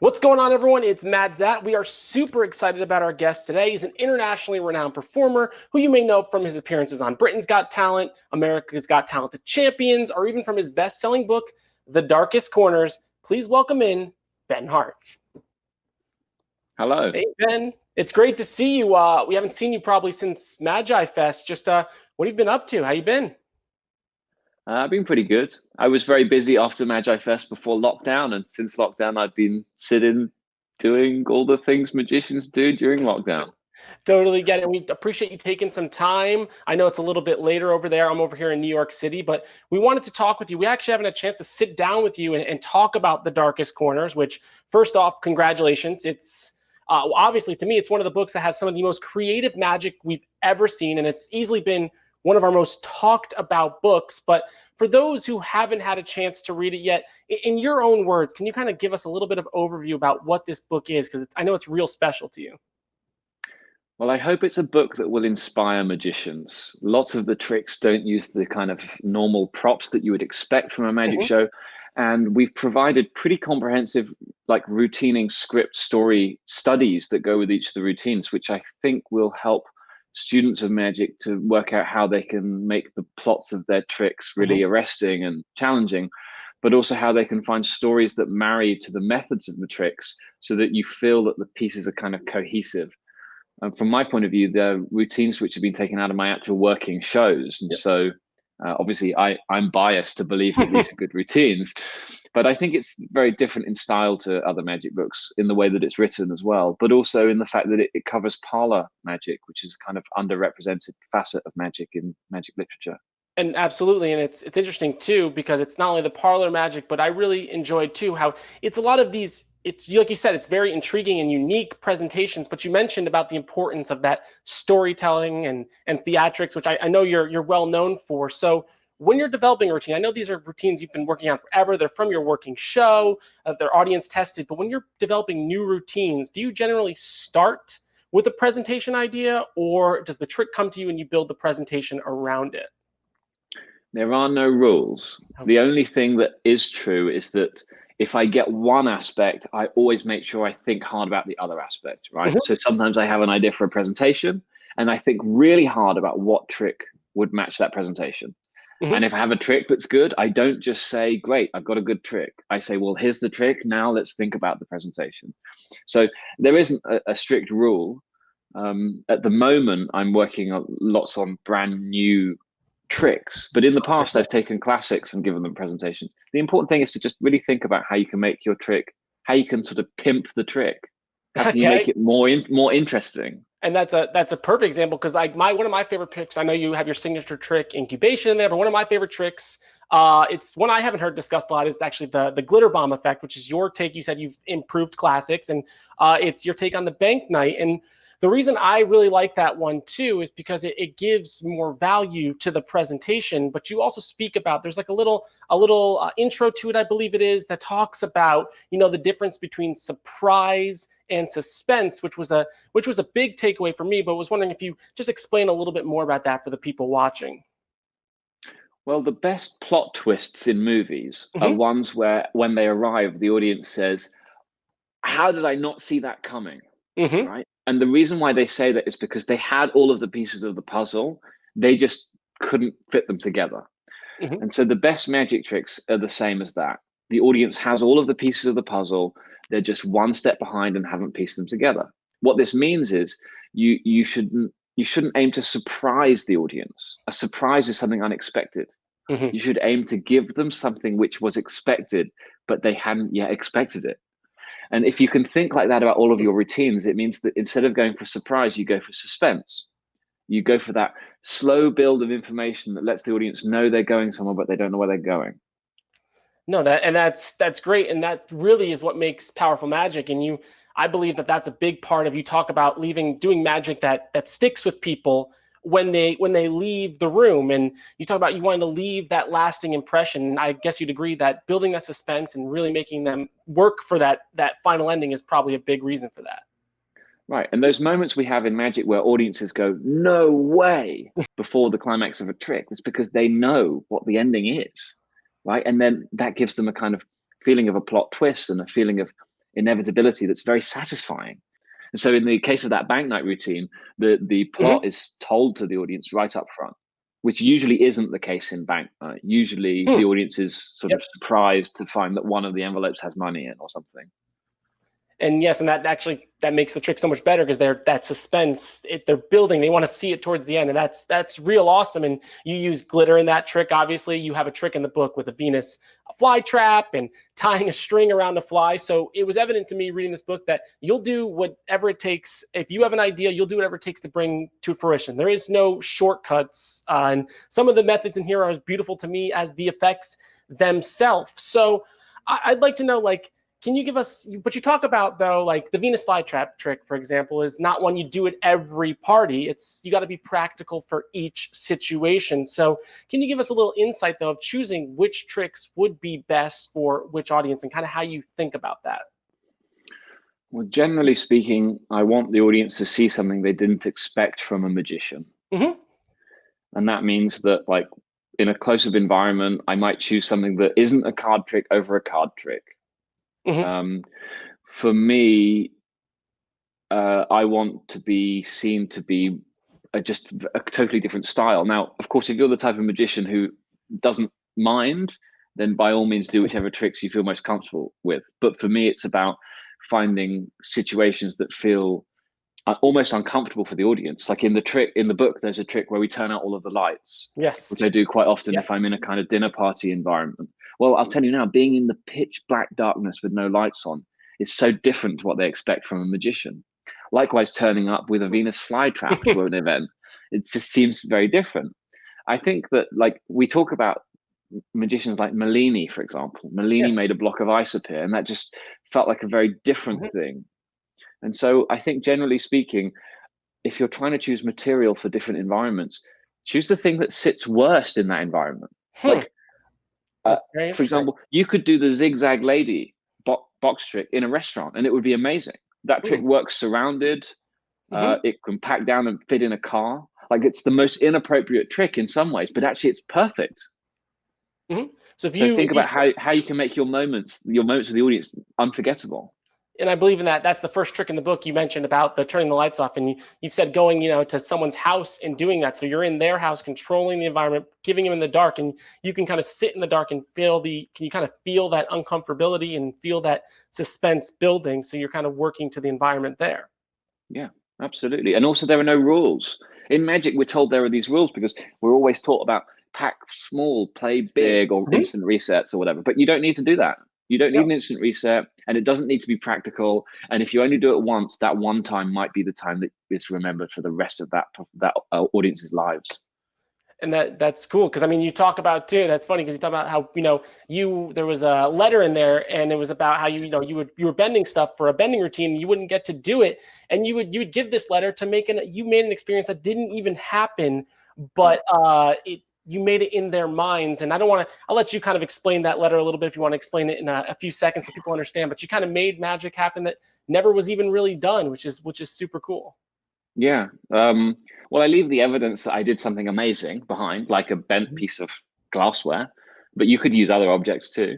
What's going on, everyone? It's Matt Szat. We are super excited about our guest today. He's an internationally renowned performer who you may know from his appearances on Britain's Got Talent, America's Got Talent, The Champions, or even from his best-selling book, The Darkest Corners. Please welcome in Ben Hart. Hello. Hey, Ben. It's great to see you. We haven't seen you probably since Magi Fest. Just what have you been up to? How you been? I've been pretty good. I was very busy after Magi Fest before lockdown, and since lockdown, I've been sitting doing all the things magicians do during lockdown. Totally get it. We appreciate you taking some time. I know it's a little bit later over there. I'm over here in New York City, but we wanted to talk with you. We actually haven't had a chance to sit down with you and talk about The Darkest Corners, which, first off, congratulations. It's obviously, to me, it's one of the books that has some of the most creative magic we've ever seen, and it's easily been one of our most talked about books. But for those who haven't had a chance to read it yet, in your own words, can you kind of give us a little bit of overview about what this book is? Because I know it's real special to you. Well, I hope it's a book that will inspire magicians. Lots of the tricks don't use the kind of normal props that you would expect from a magic show. And we've provided pretty comprehensive, like routining script story studies that go with each of the routines, which I think will help students of magic to work out how they can make the plots of their tricks really arresting and challenging, but also how they can find stories that marry to the methods of the tricks so that you feel that the pieces are kind of cohesive. And from my point of view, they're routines which have been taken out of my actual working shows. And so obviously I'm biased to believe that these are good routines, but I think it's very different in style to other magic books in the way that it's written as well, but also in the fact that it covers parlor magic, which is kind of underrepresented facet of magic in magic literature. And absolutely, and it's interesting too, because it's not only the parlor magic, but I really enjoyed too how it's a lot of these. It's like you said, it's very intriguing and unique presentations. But you mentioned about the importance of that storytelling and theatrics, which I know you're well known for. So when you're developing a routine, I know these are routines you've been working on forever. They're from your working show, they're audience tested. But when you're developing new routines, do you generally start with a presentation idea, or does the trick come to you and you build the presentation around it? There are no rules. The only thing that is true is that if I get one aspect, I always make sure I think hard about the other aspect, right? So sometimes I have an idea for a presentation and I think really hard about what trick would match that presentation. And if I have a trick that's good, I don't just say, great, I've got a good trick. I say, well, here's the trick. Now let's think about the presentation. So there isn't a strict rule. At the moment, I'm working lots on brand new tricks, but in the past I've taken classics and given them presentations. The important thing is to just really think about how you can make your trick, how you can sort of pimp the trick, how can you make it more interesting. And that's a perfect example, because like one of my favorite tricks, I know you have your signature trick incubation in there, but one of my favorite tricks, it's one I haven't heard discussed a lot, is actually the glitter bomb effect, which is your take. You said you've improved classics, and it's your take on the bank night. And the reason I really like that one too is because it gives more value to the presentation, but you also speak about, there's like a little intro to it, I believe it is, that talks about, the difference between surprise and suspense, which was a big takeaway for me, but was wondering if you just explain a little bit more about that for the people watching. Well, the best plot twists in movies are ones where when they arrive, the audience says, how did I not see that coming? Right? And the reason why they say that is because they had all of the pieces of the puzzle, they just couldn't fit them together. And so the best magic tricks are the same as that. The audience has all of the pieces of the puzzle, they're just one step behind and haven't pieced them together. What this means is you shouldn't aim to surprise the audience. A surprise is something unexpected. You should aim to give them something which was expected, but they hadn't yet expected it. And if you can think like that about all of your routines, it means that instead of going for surprise, you go for suspense. You go for that slow build of information that lets the audience know they're going somewhere, but they don't know where they're going. No, that's great. And that really is what makes powerful magic. And I believe that that's a big part of, you talk about doing magic that sticks with people when they leave the room, and you talk about you wanting to leave that lasting impression. I guess you'd agree that building that suspense and really making them work for that final ending is probably a big reason for that. Right. And those moments we have in magic where audiences go, no way, before the climax of a trick, it's because they know what the ending is. Right. And then that gives them a kind of feeling of a plot twist and a feeling of inevitability that's very satisfying. And so in the case of that bank night routine, the plot is told to the audience right up front, which usually isn't the case in bank night. Usually the audience is sort of surprised to find that one of the envelopes has money in or something. And yes, and that makes the trick so much better because that suspense, they're building. They want to see it towards the end, and that's real awesome. And you use glitter in that trick. Obviously, you have a trick in the book with a Venus fly trap and tying a string around a fly. So it was evident to me reading this book that you'll do whatever it takes. If you have an idea, you'll do whatever it takes to bring to fruition. There is no shortcuts, and some of the methods in here are as beautiful to me as the effects themselves. So I'd like to know, like, can you give us, but you talk about, though, like the Venus flytrap trick, for example, is not one you do at every party. You got to be practical for each situation. So can you give us a little insight, though, of choosing which tricks would be best for which audience and kind of how you think about that? Well, generally speaking, I want the audience to see something they didn't expect from a magician. Mm-hmm. And that means that, like, in a close-up environment, I might choose something that isn't a card trick over a card trick. Mm-hmm. For me, I want to be seen to be just a totally different style. Now, of course, if you're the type of magician who doesn't mind, then by all means do whichever tricks you feel most comfortable with. But for me, it's about finding situations that feel almost uncomfortable for the audience. Like in the book, there's a trick where we turn out all of the lights, Yes. which I do quite often if I'm in a kind of dinner party environment. Well, I'll tell you now, being in the pitch black darkness with no lights on is so different to what they expect from a magician. Likewise, turning up with a Venus flytrap to an event, it just seems very different. I think that, like, we talk about magicians like Mellini, for example. Mellini made a block of ice appear, and that just felt like a very different thing. And so I think, generally speaking, if you're trying to choose material for different environments, choose the thing that sits worst in that environment. Like, for example, you could do the zigzag lady box trick in a restaurant and it would be amazing. That trick works surrounded. It can pack down and fit in a car. Like, it's the most inappropriate trick in some ways, but actually it's perfect. So think about how you can make your moments with the audience unforgettable. And I believe in that. That's the first trick in the book you mentioned about the turning the lights off. And you've said going, to someone's house and doing that. So you're in their house, controlling the environment, giving them in the dark, and you can kind of sit in the dark and can you kind of feel that uncomfortability and feel that suspense building. So you're kind of working to the environment there. Yeah, absolutely. And also there are no rules. In magic, we're told there are these rules because we're always taught about pack small, play big, or instant resets or whatever. But you don't need to do that. You don't need an instant reset, and it doesn't need to be practical. And if you only do it once, that one time might be the time that is remembered for the rest of that audience's lives. And that's cool because, I mean, you talk about too. That's funny because you talk about how there was a letter in there, and it was about how you were bending stuff for a bending routine. And you wouldn't get to do it, and you would give this letter to you made an experience that didn't even happen, but you made it in their minds. And I'll let you kind of explain that letter a little bit if you want to explain it in a few seconds so people understand. But you kind of made magic happen that never was even really done, which is super cool. Yeah. Well, I leave the evidence that I did something amazing behind, like a bent piece of glassware, but you could use other objects too.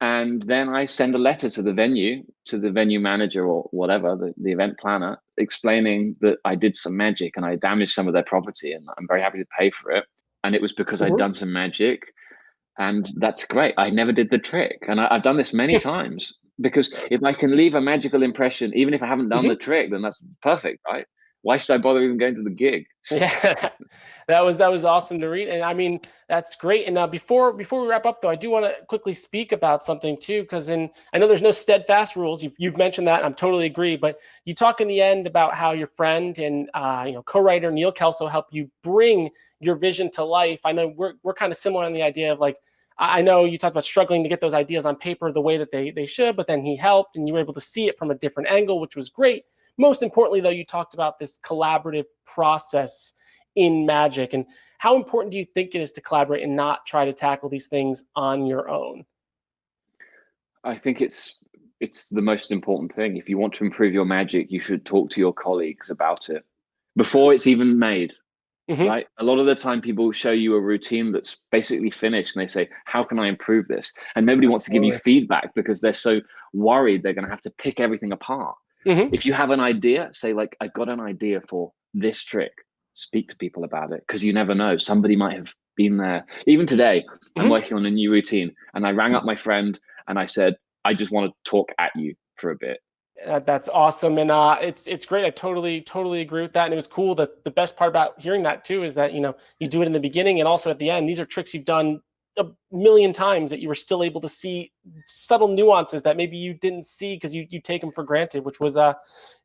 And then I send a letter to the venue manager or whatever, the event planner, explaining that I did some magic and I damaged some of their property and I'm very happy to pay for it. And it was because I'd done some magic, and that's great. I never did the trick. And I've done this many times because if I can leave a magical impression, even if I haven't done the trick, then that's perfect, right? Why should I bother even going to the gig? Yeah, that was awesome to read. And I mean, that's great. And before we wrap up, though, I do want to quickly speak about something too, because I know there's no steadfast rules. You've mentioned that. I'm totally agree. But you talk in the end about how your friend and co-writer Neil Kelso helped you bring your vision to life. I know we're kind of similar on the idea of, like, I know you talked about struggling to get those ideas on paper the way that they should, but then he helped and you were able to see it from a different angle, which was great. Most importantly, though, you talked about this collaborative process in magic. And how important do you think it is to collaborate and not try to tackle these things on your own? I think it's the most important thing. If you want to improve your magic, you should talk to your colleagues about it before it's even made. right? A lot of the time people show you a routine that's basically finished and they say, how can I improve this? And nobody wants to give you feedback because they're so worried they're going to have to pick everything apart. If you have an idea, say like, I got an idea for this trick, speak to people about it, because you never know. Somebody might have been there. Even today, I'm working on a new routine and I rang up my friend and I said, I just want to talk at you for a bit. That's awesome, and it's great. I totally agree with that. And it was cool. That the best part about hearing that too is that you do it in the beginning and also at the end. These are tricks you've done a million times that you were still able to see subtle nuances that maybe you didn't see because you take them for granted, which was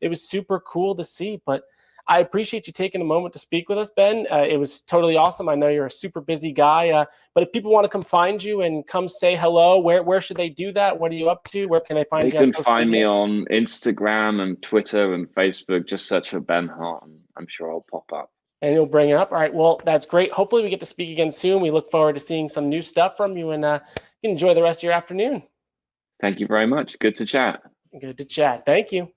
it was super cool to see. But I appreciate you taking a moment to speak with us, Ben. It was totally awesome. I know you're a super busy guy, but if people want to come find you and come say hello, where should they do that? What are you up to? Where can they find you? They can find me on Instagram and Twitter and Facebook. Just search for Ben Hart, and I'm sure I'll pop up. And you'll bring it up. All right. Well, that's great. Hopefully we get to speak again soon. We look forward to seeing some new stuff from you, and you can enjoy the rest of your afternoon. Thank you very much. Good to chat. Good to chat. Thank you.